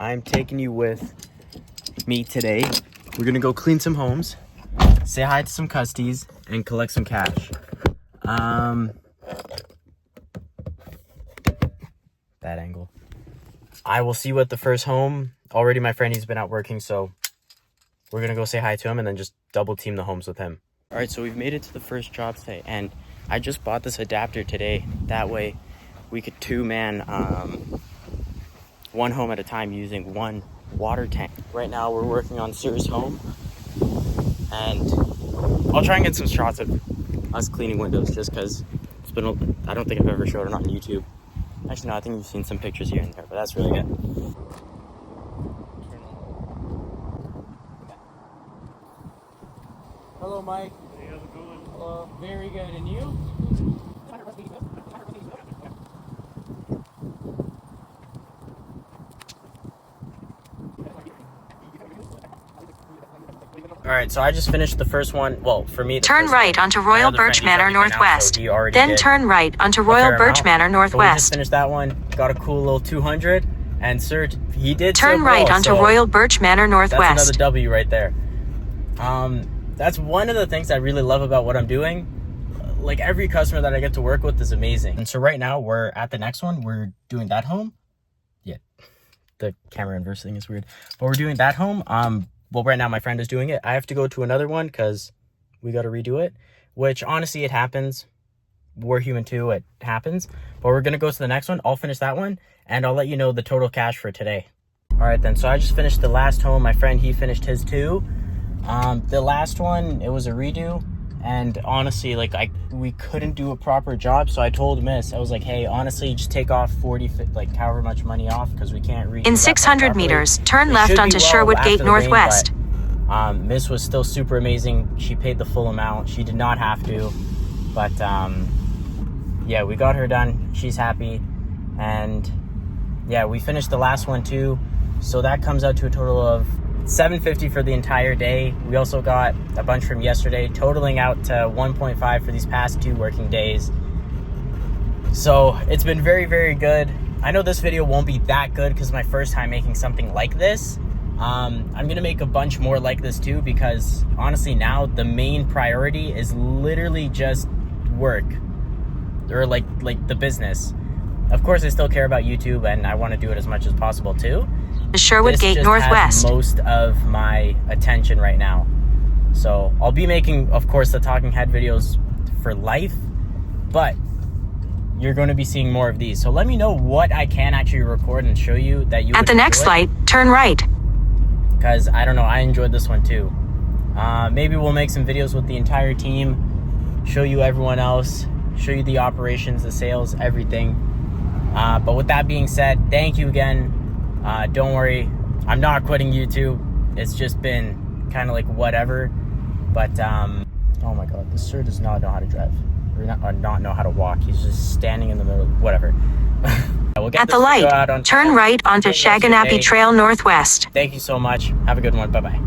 I'm taking you with me today. We're gonna go clean some homes, say hi to some custies, and collect some cash. That angle. I will see you at the first home. Already my friend, he's been out working, so we're gonna go say hi to him and then just double team the homes with him. All right, so we've made it to the first job site, and I just bought this adapter today. That way we could two-man one home at a time using one water tank. Right now we're working on Sir's home, and I'll try and get some shots of us cleaning windows just because it's been, I don't think I've ever showed it on YouTube. Actually, no, I think you've seen some pictures here and there, but that's really good. Hello, Mike. Hey, how's it going? Hello. Very good. And you? All right, so I just finished the first one. Well, for me, turn right onto Royal Birch Manor Northwest. Then turn right onto Royal Birch Manor Northwest. So we just finished that one. Got a cool little 200. And Sir, he did turn right onto Royal Birch Manor Northwest. That's another W right there. That's one of the things I really love about what I'm doing. Like, every customer that I get to work with is amazing. And so right now we're at the next one. We're doing that home. Yeah, the camera inverse thing is weird. But we're doing that home. Well, right now my friend is doing it. I have to go to another one because we got to redo it, which honestly, it happens. We're human too. It happens. But we're going to go to the next one. I'll finish that one and I'll let you know the total cash for today. All right, then. So I just finished the last home. My friend, he finished his too. The last one, it was a redo. And honestly, like, we couldn't do a proper job. So I told Miss, I was like, hey, honestly, just take off 40, like however much money off because we can't redo. In 600 meters, turn left onto Sherwood Gate Northwest. Miss was still super amazing. She paid the full amount. She did not have to. But yeah, we got her done. She's happy. And yeah, we finished the last one too. So that comes out to a total of $750 for the entire day. We also got a bunch from yesterday, totaling out to 1.5 for these past 2 working days. So it's been very, very good. I know this video won't be that good because it's my first time making something like this. I'm gonna make a bunch more like this too, because honestly now the main priority is literally just work, or like the business. Of course I still care about YouTube and I want to do it as much as possible too. Sherwood Gate Northwest. Has most of my attention right now. So I'll be making, of course, the talking head videos for life, but you're going to be seeing more of these. So let me know what I can actually record and show you that you at the next light, turn right. Because I don't know, I enjoyed this one too. Maybe we'll make some videos with the entire team, show you everyone else, show you the operations, the sales, everything. But with that being said, thank you again. Don't worry, I'm not quitting YouTube. It's just been kind of like whatever. But oh my god, this sir does not know how to drive, or not know how to walk. He's just standing in the middle, whatever. We'll get at the light, turn right onto Shaganappi Trail Northwest. Thank you so much. Have a good one. Bye bye.